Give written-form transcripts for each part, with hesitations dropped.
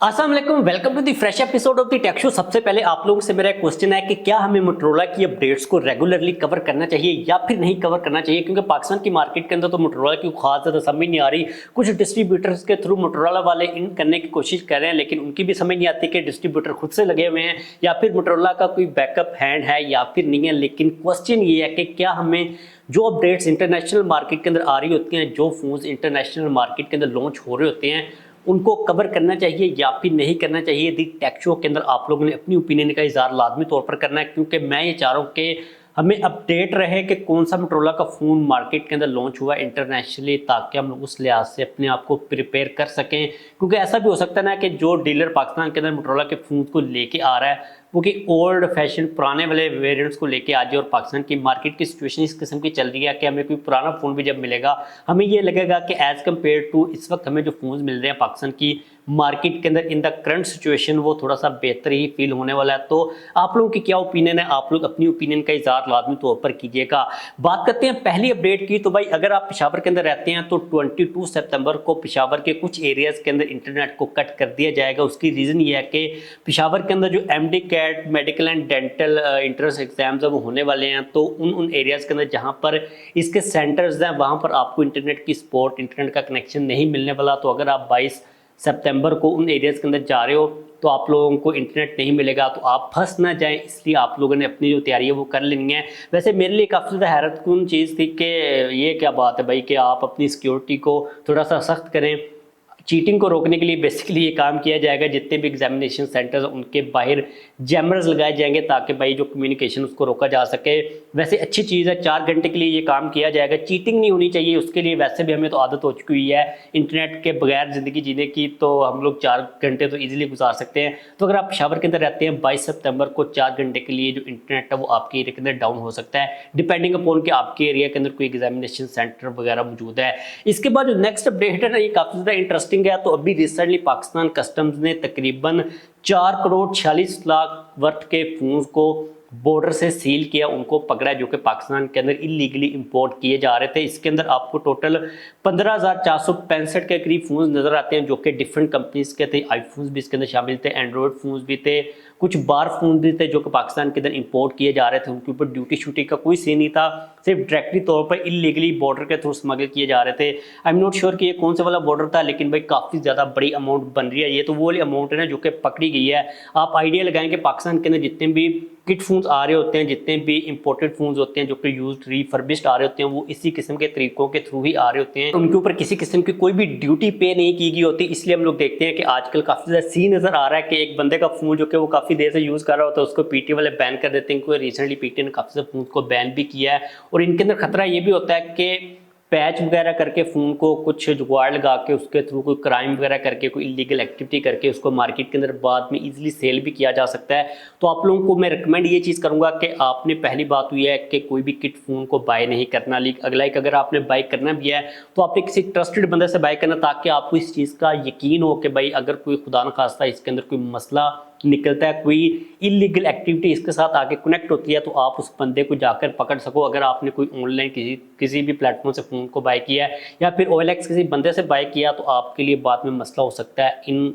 अस्सलाम वालेकुम, welcome to the fresh episode of the tech show. सबसे पहले आप लोगों से मेरा एक क्वेश्चन है कि क्या हमें मोटरोला की अपडेट्स को रेगुलरली कवर करना चाहिए या फिर नहीं कवर करना चाहिए, क्योंकि पाकिस्तान की मार्केट के अंदर तो मोटरोला की खास ज़्यादा समझ नहीं आ रही। कुछ डिस्ट्रीब्यूटर्स के थ्रू मोटरोला वाले इन करने की कोशिश कर रहे हैं, लेकिन उनकी भी समझ नहीं आती कि डिस्ट्रीब्यूटर खुद से लगे हुए हैं या फिर मोटरोला का कोई बैकअप हैंड है या फिर नहीं है। लेकिन क्वेश्चन ये है कि क्या हमें जो अपडेट्स इंटरनेशनल मार्केट के अंदर आ रही होती हैं, जो फोन्स इंटरनेशनल मार्केट के अंदर लॉन्च हो रहे होते हैं, उनको कवर करना चाहिए या फिर नहीं करना चाहिए। दी टेक शो के अंदर आप लोगों ने अपनी ओपिनियन का इज़हार लाजमी तौर पर करना है, क्योंकि मैं ये चाह रहा हूँ कि हमें अपडेट रहे कि कौन सा मोटरोला का फ़ोन मार्केट के अंदर लॉन्च हुआ इंटरनेशनली, ताकि हम लोग उस लिहाज से अपने आप को प्रिपेयर कर सकें। क्योंकि ऐसा भी हो सकता है ना कि जो डीलर पाकिस्तान के अंदर मोटरोला के फ़ोन को लेके आ रहा है वो कि ओल्ड फैशन पुराने वाले वेरिएंट्स को लेके आ जाए, और पाकिस्तान की मार्केट की सिचुएशन इस किस्म की चल रही है कि हमें कोई पुराना फ़ोन भी जब मिलेगा हमें ये लगेगा कि एज़ कम्पेयर टू इस वक्त हमें जो फ़ोन मिल रहे हैं पाकिस्तान की मार्केट के अंदर इन द करंट सिचुएशन वो थोड़ा सा बेहतर ही फील होने वाला है। तो आप लोगों की क्या ओपिनियन है, आप लोग अपनी ओपिनियन का इज़हार लाजमी तौर पर कीजिएगा। बात करते हैं पहली अपडेट की। तो भाई अगर आप पेशावर के अंदर रहते हैं तो 22 सितंबर को पेशावर के कुछ एरियाज़ के अंदर इंटरनेट को कट कर दिया जाएगा। उसकी रीज़न ये है कि पेशावर के अंदर जो MD CAT medical and dental entrance exams है वो होने वाले हैं। तो उन एरियाज़ के अंदर जहाँ पर इसके सेंटर्स हैं वहाँ पर आपको इंटरनेट की सपोर्ट, इंटरनेट का कनेक्शन नहीं मिलने वाला। तो अगर आप 22 सितंबर को उन एरियाज़ के अंदर जा रहे हो तो आप लोगों को इंटरनेट नहीं मिलेगा, तो आप फंस ना जाएं, इसलिए आप लोगों ने अपनी जो तैयारी है वो कर लेनी है। वैसे मेरे लिए काफ़ी ज़्यादा हैरतकुन चीज़ थी कि ये क्या बात है भाई कि आप अपनी सिक्योरिटी को थोड़ा सा सख्त करें। चीटिंग को रोकने के लिए बेसिकली ये काम किया जाएगा, जितने भी एग्जामिनेशन सेंटर्स उनके बाहर जैमर्स लगाए जाएंगे ताकि भाई जो कम्युनिकेशन उसको रोका जा सके। वैसे अच्छी चीज़ है, 4 घंटे के लिए ये काम किया जाएगा। चीटिंग नहीं होनी चाहिए उसके लिए, वैसे भी हमें तो आदत हो चुकी हुई है इंटरनेट के बगैर ज़िंदगी जीने की, तो हम लोग 4 घंटे तो ईजिली गुजार सकते हैं। तो अगर आप पेशावर के अंदर रहते हैं 22 सितंबर को 4 घंटे के लिए जो इंटरनेट है वो आपके एरिया के अंदर डाउन हो सकता है, डिपेंडिंग अपॉन कि आपके एरिया के अंदर कोई एग्जामिनेशन सेंटर वगैरह मौजूद है। इसके बाद जो नेक्स्ट अपडेट है ना ये काफ़ी ज़्यादा इंटरेस्टिंग है। तो अभी रिसेंटली पाकिस्तान कस्टम्स ने तकरीबन 4 करोड़ 46 लाख वर्थ के फोन को बॉर्डर से सील किया, उनको पकड़ा जो कि पाकिस्तान के अंदर इलीगली इंपोर्ट किए जा रहे थे। इसके अंदर आपको टोटल 15,465 के करीब फोन नजर आते हैं जो कि डिफरेंट कंपनीज के थे। आईफोन्स भी इसके अंदर शामिल थे, एंड्रॉयड फोन्स भी थे, कुछ बार फोन भी थे जो कि पाकिस्तान के अंदर इंपोर्ट किए जा रहे थे। उनके ऊपर ड्यूटी शूटी का कोई सीन नहीं था, सिर्फ डायरेक्टली तौर पर इलीगली बॉर्डर के थ्रू स्मगल किए जा रहे थे। आई एम नॉट श्योर कि ये कौन सा वाला बॉर्डर था, लेकिन भाई काफ़ी ज़्यादा बड़ी अमाउंट बन रही है। ये तो वो वाली अमाउंट है ना जो कि पकड़ी गई है। आप आइडिया लगाएं कि पाकिस्तान के अंदर जितने भी किट फोन्स आ रहे होते हैं, जितने भी इंपोर्टेड फोन्स होते हैं जो कि यूज्ड रिफर्बिश्ड आ रहे होते हैं, वो इसी किस्म के तरीकों के थ्रू ही आ रहे होते हैं। उनके ऊपर किसी किस्म की कोई भी ड्यूटी पे नहीं की गई होती। इसलिए हम लोग देखते हैं कि आजकल काफ़ी ज़्यादा सी नज़र आ रहा है कि एक बंदे का फ़ोन जो कि वो काफ़ी देर से यूज़ कर रहा होता है उसको पीटी वाले बैन कर देते हैं, क्योंकि रिसेंटली पीटी ने काफ़ी ज़्यादा फ़ोन को बैन भी किया है। और इनके अंदर खतरा ये भी होता है कि पैच वगैरह करके फ़ोन को कुछ जुगाड़ लगा के उसके थ्रू कोई क्राइम वगैरह करके कोई इलीगल एक्टिविटी करके उसको मार्केट के अंदर बाद में इजीली सेल भी किया जा सकता है। तो आप लोगों को मैं रिकमेंड ये चीज़ करूंगा कि आपने पहली बात हुई है कि कोई भी किट फ़ोन को बाय नहीं करना। लाइक अगर आपने बाय करना भी है तो आपने किसी ट्रस्टेड बंदे से बाय करना, ताकि आपको इस चीज़ का यकीन हो कि भाई अगर कोई खुदा न खास्ता इसके अंदर कोई मसला निकलता है, कोई इलीगल एक्टिविटी इसके साथ आके कनेक्ट होती है, तो आप उस बंदे को जाकर पकड़ सको। अगर आपने कोई ऑनलाइन किसी भी प्लेटफॉर्म से फ़ोन को बाय किया है या फिर OLX किसी बंदे से बाय किया, तो आपके लिए बाद में मसला हो सकता है इन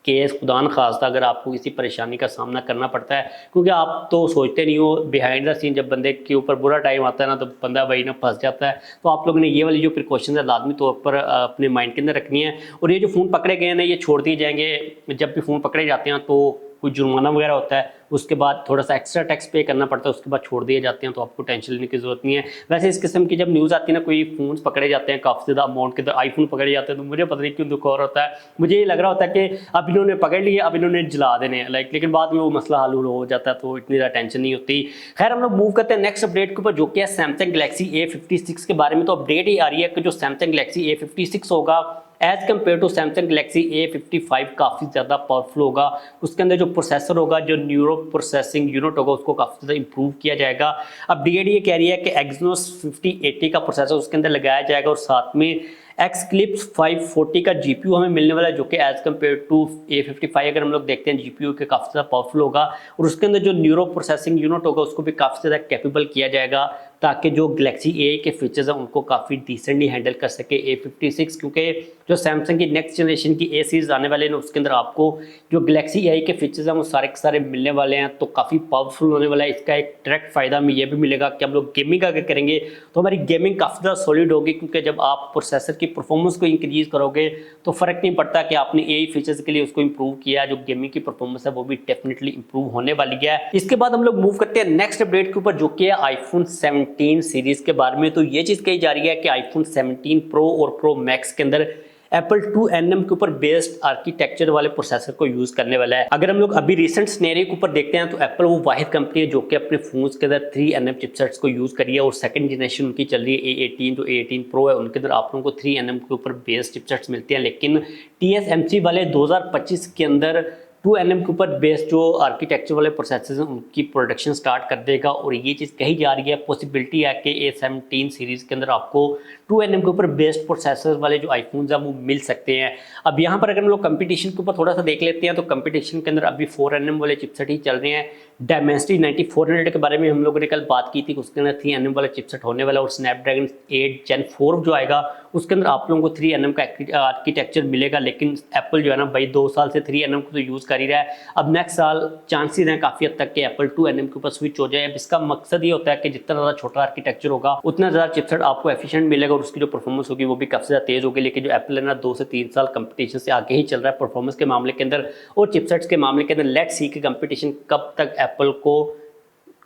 केस खुदा न खास्ता अगर आपको किसी परेशानी का सामना करना पड़ता है। क्योंकि आप तो सोचते नहीं हो बिहाइंड द सीन जब बंदे के ऊपर बुरा टाइम आता है ना तो बंदा भाई ना फंस जाता है। तो आप लोगों ने ये वाली जो प्रिकॉशन है लाजमी तौर पर अपने माइंड के अंदर रखनी है। और ये जो फ़ोन पकड़े गए हैं ये छोड़ दिए जाएंगे। जब भी फ़ोन पकड़े जाते हैं तो कोई जुर्माना वगैरह होता है, उसके बाद थोड़ा सा एक्स्ट्रा टैक्स पे करना पड़ता है, उसके बाद छोड़ दिए जाते हैं, तो आपको टेंशन लेने की जरूरत नहीं है। वैसे इस किस्म की जब न्यूज़ आती है ना कोई फ़ोन पकड़े जाते हैं काफ़ी ज़्यादा अमाउंट के, आईफोन पकड़े जाते हैं, तो मुझे पता नहीं क्यों दुख और होता है। मुझे ये लग रहा होता है कि अब इन्होंने पकड़ लिए, अब इन्होंने जला देने हैं लेकिन बाद में वो मसला हल हो जाता है, तो इतनी ज़्यादा टेंशन नहीं होती। खैर हम लोग मूव करते हैं नेक्स्ट अपडेट के ऊपर जो कि है सैमसंग गैलेक्सी A56 के बारे में। तो अपडेट ही आ रही है कि जो सैमसंग गैलेक्सी A56 होगा as compared to Samsung Galaxy A55 काफ़ी ज़्यादा पावरफुल होगा। उसके अंदर जो प्रोसेसर होगा, जो न्यूरो प्रोसेसिंग यूनिट होगा, उसको काफ़ी ज़्यादा इंप्रूव किया जाएगा। अब ये कह रही है कि Exynos 5080 का प्रोसेसर उसके अंदर लगाया जाएगा और साथ में Xclipse 540 का GPU हमें मिलने वाला है जो कि एज़ कम्पेयर टू A55 अगर हम लोग देखते हैं GPU के काफ़ी ज़्यादा पावरफुल होगा। और उसके अंदर जो न्यूरो प्रोसेसिंग यूनिट होगा उसको भी काफ़ी ज़्यादा कैपेबल किया जाएगा। ताकि जो गैलेक्सी ए के फीचर्स हैं उनको काफ़ी डिसेंटली हैंडल कर सके A56, क्योंकि जो सैमसंग की नेक्स्ट जनरेशन की ए सीरीज़ आने वाले हैं उसके अंदर आपको जो गैलेक्सी ए के फीचर्स हैं वो सारे के सारे मिलने वाले हैं, तो काफ़ी पावरफुल होने वाला है। इसका एक डायरेक्ट फ़ायदा हमें यह भी मिलेगा कि हम लोग गेमिंग अगर करेंगे तो हमारी गेमिंग काफ़ी ज़्यादा सॉलिड होगी, क्योंकि जब आप प्रोसेसर की परफॉर्मेंस को इंक्रीज़ करोगे तो फ़र्क नहीं पड़ता कि आपने ए फीचर्स के लिए उसको इंप्रूव किया, जो गेमिंग की परफॉर्मेंस है वो भी डेफिनेटली इंप्रूव होने वाली है। इसके बाद हम लोग मूव करते हैं नेक्स्ट अपडेट के ऊपर, जो कि है आईफोन 17 सीरीज़ के बारे में। तो ये चीज़ कही जा रही है कि आईफोन 17 प्रो और प्रो मैक्स के अंदर एप्पल 2nm के ऊपर बेस्ड आर्किटेक्चर वाले प्रोसेसर को यूज करने वाला है। अगर हम लोग अभी रिसेंट सिनेरियो के ऊपर देखते हैं तो एप्पल वो वाहिद कंपनी है जो कि अपने फोन्स के अंदर 3nm चिपसेट्स को यूज कर रही है, और सेकंड जनरेशन उनकी चल रही है A18, जो A18 प्रो है उनके अंदर आप लोगों को 3nm के ऊपर बेस्ड चिपसेट्स मिलते हैं। लेकिन TSMC वाले 2025 के अंदर 2nm के ऊपर बेस्ड जो आर्किटेक्चर वाले प्रोसेसर्स हैं उनकी प्रोडक्शन स्टार्ट कर देगा, और ये चीज़ कही जा रही है, पॉसिबिलिटी है कि A17 सीरीज़ के अंदर आपको 2nm के ऊपर बेस्ड प्रोसेसर वाले जो आईफोन्स हैं वो मिल सकते हैं। अब यहाँ पर अगर हम लोग कंपटीशन के ऊपर थोड़ा सा देख लेते हैं तो कंपटीशन के अंदर अभी 4nm वाले चिपसेट ही चल रहे हैं। डायमेंसिटी 9400 के बारे में हम लोगों ने कल बात की थी, उसके अंदर 3nm वाला चिपसेट होने वाला, और स्नैपड्रैगन 8 Gen 4 जो आएगा उसके अंदर आप लोगों को 3nm का आर्किटेक्चर मिलेगा। लेकिन एप्पल जो है ना भाई 2 साल से 3nm को तो यूज़ कर ही रहा है, अब नेक्स्ट साल चांसेस हैं काफ़ी हद तक कि एप्पल 2nm के ऊपर स्विच हो जाए। अब इसका मकसद ये होता है कि जितना ज़्यादा छोटा आर्किटेक्चर होगा उतना ज़्यादा चिपसेट आपको एफिशिएंट मिलेगा, और उसकी जो परफॉर्मेंस होगी वो भी काफ़ी ज़्यादा तेज़ होगी। लेकिन जो एप्पल है ना 2 से 3 साल कंपटीशन से आगे ही चल रहा है परफॉर्मेंस के मामले के अंदर और चिपसेट्स के मामले के अंदर। लेट्स सी कि कंपटीशन कब तक एप्पल को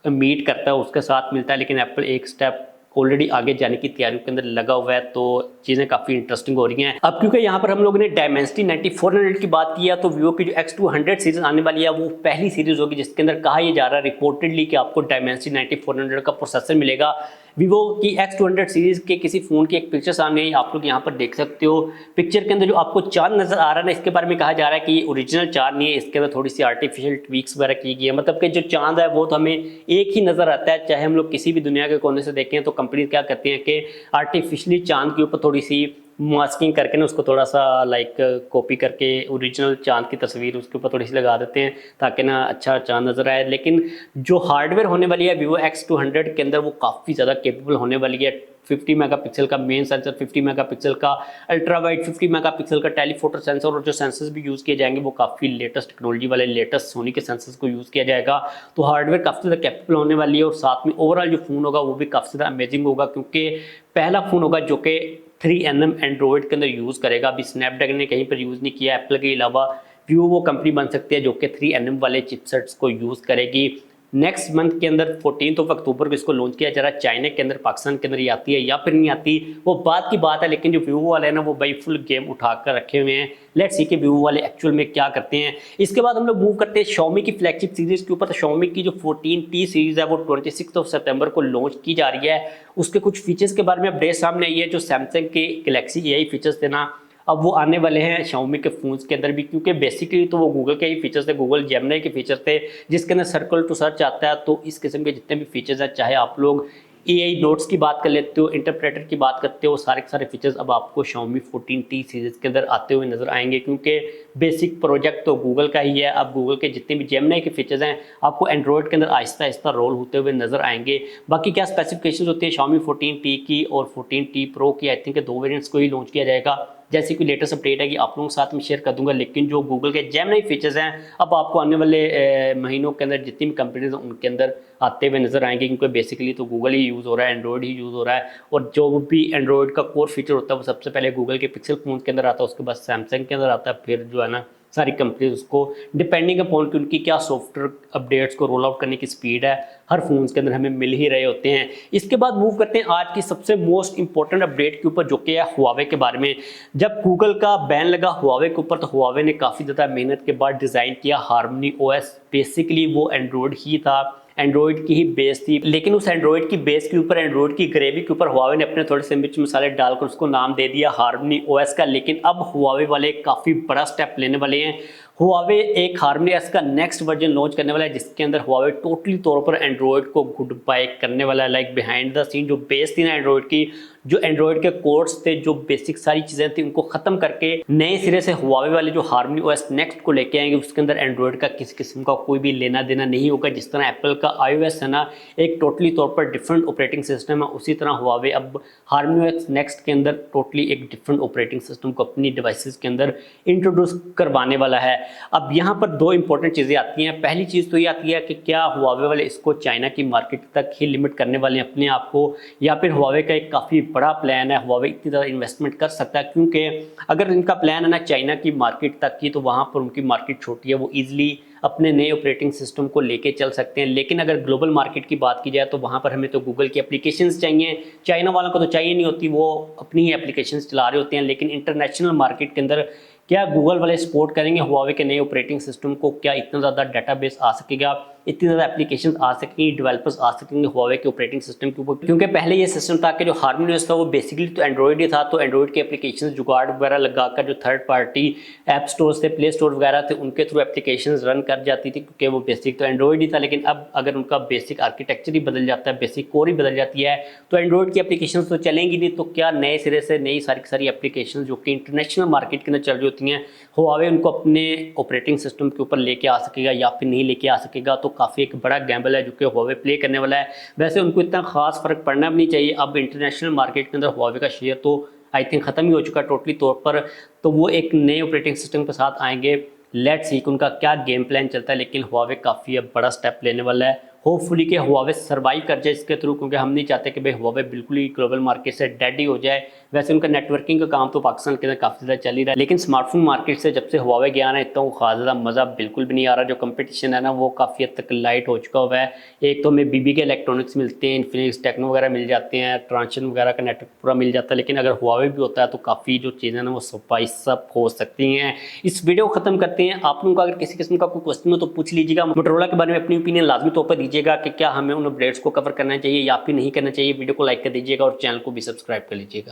मीट करता है, उसके साथ मिलता है। लेकिन एप्पल एक स्टेप ऑलरेडी आगे जाने की तैयारियों के अंदर लगा हुआ है, तो चीज़ें काफ़ी इंटरेस्टिंग हो रही हैं। अब क्योंकि यहाँ पर हम लोगों ने डायमेंसिटी 9400 की बात की है, तो वीवो की जो X200 सीरीज आने वाली है वो पहली सीरीज होगी जिसके अंदर कहा यह जा रहा है रिपोर्टेडली कि आपको डायमेंसिटी 9400 का प्रोसेसर मिलेगा। वीवो की X200 सीरीज के किसी फ़ोन की एक पिक्चर सामने आई, आप लोग यहाँ पर देख सकते हो। पिक्चर के अंदर जो आपको चांद नज़र आ रहा है ना, इसके बारे में कहा जा रहा है कि ये ओरिजिनल चांद नहीं है, इसके अंदर थोड़ी सी आर्टिफिशियल ट्वीक्स वगैरह की गई है। मतलब कि जो चांद है वो तो हमें एक ही नज़र आता है, चाहे हम लोग किसी भी दुनिया के कोने से देखें। तो कंपनी क्या करती हैं कि आर्टिफिशियली चांद के ऊपर थोड़ी सी मास्किंग करके ना उसको थोड़ा सा लाइक कॉपी करके ओरिजिनल चांद की तस्वीर उसके ऊपर थोड़ी सी लगा देते हैं ताकि ना अच्छा चांद नज़र आए। लेकिन जो हार्डवेयर होने वाली है वीवो X200 के अंदर वो काफ़ी ज़्यादा कैपेबल होने वाली है। 50 मेगापिक्सल का मेन सेंसर, 50 मेगापिक्सल का अल्ट्रा वाइड, 50 मेगापिक्सल का टेलीफोटो सेंसर, और जो सेंसर्स भी यूज़ किए जाएंगे वो काफ़ी लेटेस्ट टेक्नोलॉजी वाले लेटेस्ट सोनी के सेंसर्स को यूज़ किया जाएगा। तो हार्डवेयर काफ़ी ज़्यादा कैपेबल होने वाली है, और साथ में ओवरऑल जो फ़ोन होगा वो भी काफ़ी ज़्यादा अमेजिंग होगा, क्योंकि पहला फ़ोन होगा जो कि 3nm एंड्रॉयड के अंदर यूज़ करेगा। अभी स्नैपड्रैगन ने कहीं पर यूज़ नहीं किया। एप्पल के अलावा वीवो वो कंपनी बन सकती है जो कि 3nm वाले चिपसेट्स को यूज़ करेगी। नेक्स्ट मंथ के अंदर 14 अक्टूबर को इसको लॉन्च किया जा रहा है। चाइना के अंदर, पाकिस्तान के अंदर ये आती है या फिर नहीं आती वो बात की बात है, लेकिन जो वीवो वाले हैं ना वो भाई फुल गेम उठा कर रखे हुए हैं। लेट्स सी कि वीवो वाले एक्चुअल में क्या करते हैं। इसके बाद हम लोग मूव करते हैं Xiaomi की फ्लैगशिप सीरीज़ के ऊपर। तो Xiaomi की जो 14T सीरीज़ है वो 26 सितंबर को लॉन्च की जा रही है। उसके कुछ फीचर्स के बारे में अपडेट सामने आई है। जो सैमसंग के गैलेक्सी AI फीचर्स थे ना, अब वो आने वाले हैं Xiaomi के फ़ोन्स के अंदर भी, क्योंकि बेसिकली तो वो गूगल के ही फीचर्स थे, गूगल जेमिनी के फीचर्स थे जिसके अंदर सर्कल टू सर्च आता है। तो इस किस्म के जितने भी फीचर्स हैं, चाहे आप लोग AI नोट्स की बात कर लेते हो, इंटरप्रेटर की बात करते हो, सारे के सारे फीचर्स अब आपको Xiaomi 14T सीरीज़ के अंदर आते हुए नजर आएंगे, क्योंकि बेसिक प्रोजेक्ट तो गूगल का ही है। अब गूगल के जितने भी जेमिनी के फीचर्स हैं आपको एंड्रॉयड के अंदर आहिस्ता आहिस्ता रोल होते हुए नजर आएंगे। बाकी क्या स्पेसिफिकेशंस होती है Xiaomi 14T की और 14T Pro की, आई थिंक 2 वेरिएंट्स को ही लॉन्च किया जाएगा। जैसी कोई लेटेस्ट अपडेट है कि आप लोगों के साथ में शेयर कर दूंगा। लेकिन जो गूगल के जेमिनी फीचर्स हैं अब आपको आने वाले महीनों के अंदर जितनी भी कंपनीज हैं उनके अंदर आते हुए नजर आएंगे, क्योंकि बेसिकली तो गूगल ही यूज़ हो रहा है, एंड्रॉयड ही यूज़ हो रहा है। और जो भी एंड्रॉयड का कोर फीचर होता है वो सबसे पहले गूगल के पिक्सल फोन के अंदर आता है, उसके बाद सैमसंग के अंदर आता है, फिर जो है ना सारी कंपनीज उसको डिपेंडिंग अपॉन कि उनकी क्या सॉफ्टवेयर अपडेट्स को रोल आउट करने की स्पीड है, हर फोन्स के अंदर हमें मिल ही रहे होते हैं। इसके बाद मूव करते हैं आज की सबसे मोस्ट इंपॉर्टेंट अपडेट के ऊपर, जो कि है हुआवे के बारे में। जब गूगल का बैन लगा हुआवे के ऊपर तो हुआवे ने काफ़ी ज़्यादा मेहनत के बाद डिज़ाइन किया हार्मनी OS। बेसिकली वो एंड्रॉयड ही था, एंड्रॉयड की ही बेस थी, लेकिन उस एंड्रॉयड की बेस के ऊपर, एंड्रॉयड की ग्रेवी के ऊपर हुआवे ने अपने थोड़े से मिर्च मसाले डालकर उसको नाम दे दिया हार्मनी OS का। लेकिन अब हुआवे वाले काफ़ी बड़ा स्टेप लेने वाले हैं। हुआवे एक हार्मनी OS का नेक्स्ट वर्जन लॉन्च करने वाला है, जिसके अंदर हुआवे टोटली तौर पर एंड्रॉयड को गुड बाय करने वाला है। लाइक बिहाइंड द सीन जो बेस थी ना एंड्रॉयड की, जो एंड्रॉयड के कोर्स थे, जो बेसिक सारी चीज़ें थी, उनको ख़त्म करके नए सिरे से हुआवे वाले जो हार्मनी ओएस नेक्स्ट को लेके आएंगे, उसके अंदर एंड्रॉयड का किसी किस्म का कोई भी लेना देना नहीं होगा। जिस तरह एप्पल का iOS है ना, एक टोटली तौर पर डिफरेंट ऑपरेटिंग सिस्टम है, उसी तरह हुआवे अब हार्मनी ओएस नेक्स्ट के अंदर टोटली एक डिफरेंट ऑपरेटिंग सिस्टम को अपनी डिवाइसेस के अंदर इंट्रोड्यूस करवाने वाला है। अब यहाँ पर दो इंपॉर्टेंट चीज़ें आती हैं। पहली चीज़ तो ये आती है कि क्या हुआवे वाले इसको चाइना की मार्केट तक ही लिमिट करने वाले हैं अपने आप को, या फिर हुआवे का एक काफ़ी बड़ा प्लान है, हुआवे इतनी ज़्यादा इन्वेस्टमेंट कर सकता है। क्योंकि अगर इनका प्लान है ना चाइना की मार्केट तक की, तो वहाँ पर उनकी मार्केट छोटी है, वो ईजिली अपने नए ऑपरेटिंग सिस्टम को लेके चल सकते हैं। लेकिन अगर ग्लोबल मार्केट की बात की जाए तो वहाँ पर हमें तो गूगल की एप्लीकेशंस चाहिए, चाइना वालों को तो चाहिए नहीं होती, वो अपनी ही एप्लीकेशंस चला रहे होते हैं। लेकिन इंटरनेशनल मार्केट के अंदर क्या गूगल वाले सपोर्ट करेंगे हुआवे के नए ऑपरेटिंग सिस्टम को? क्या इतना ज़्यादा डाटाबेस आ सकेगा, इतनी ज़्यादा एप्लीकेशंस आ सकेंगी, डेवलपर्स आ सकेंगे हुआवे के ऑपरेटिंग सिस्टम के ऊपर? क्योंकि पहले ये सिस्टम था कि जो हार्मनी ओएस था वो बेसिकली तो एंड्रॉयड ही था, तो एंड्रॉयड के एप्लीकेशंस जुगाड़ वगैरह लगाकर जो थर्ड पार्टी ऐप स्टोर थे, प्ले स्टोर वगैरह थे, उनके थ्रू एप्लीकेशंस रन कर जाती थी, क्योंकि वो बेसिक तो एंड्रॉयड ही था। लेकिन अब अगर उनका बेसिक आर्किटेक्चर ही बदल जाता है, बेसिक कोर ही बदल जाती है, तो एंड्रॉयड की एप्लीकेशंस तो चलेंगी नहीं। तो क्या नए सिरे से नई सारी की सारी एप्लीकेशन जो कि इंटरनेशनल मार्केट के अंदर चल रही होती हैं, हुआवे उनको अपने ऑपरेटिंग सिस्टम के ऊपर लेके आ सकेगा या फिर नहीं लेके आ सकेगा? तो काफ़ी एक बड़ा गैम्बल है जो कि हुआवे प्ले करने वाला है। वैसे उनको इतना खास फर्क पड़ना भी नहीं चाहिए। अब इंटरनेशनल मार्केट के अंदर हुआवे का शेयर तो आई थिंक ख़त्म ही हो चुका है टोटली तौर पर, तो वो एक नए ऑपरेटिंग सिस्टम के साथ आएंगे। लेट्स सी उनका क्या गेम प्लान चलता है। लेकिन हुआवे काफ़ी अब बड़ा स्टेप लेने वाला है। होपफुली कि हुआवे सर्वाइव कर जाए इसके थ्रू, क्योंकि हम नहीं चाहते कि भाई हुआवे बिल्कुल ही ग्लोबल मार्केट से डेड ही हो जाए। वैसे उनका नेटवर्किंग का काम तो पाकिस्तान के अंदर काफ़ी ज़्यादा चल ही रहा है, लेकिन स्मार्टफोन मार्केट से जब से हुआवे गया ना, इतना खास ज़्यादा मज़ा बिल्कुल भी नहीं आ रहा। जो कंपटीशन है ना वो काफ़ी हद तक लाइट हो चुका हुआ है। एक तो हमें बीबी के इलेक्ट्रॉनिक्स मिलते हैं, इन्फिनिक्स टेक्नो वगैरह मिल जाते हैं, ट्रांशन वगैरह का नेटवर्क पूरा मिल जाता है। लेकिन अगर हुआवे भी होता है तो काफ़ी जो चीज़ें ना वो स्पाइस अप हो सकती हैं। इस वीडियो को ख़त्म करते हैं। आप लोगों का अगर किसी किस्म का कोई क्वेश्चन हो तो पूछ लीजिएगा। मोटोरोला के बारे में अपनी ओपिनियन लाजमी तौर पर दीजिएगा कि क्या हमें उन अपडेट्स को कवर करना चाहिए या फिर नहीं करना चाहिए। वीडियो को लाइक कर दीजिएगा और चैनल को भी सब्सक्राइब कर लीजिएगा।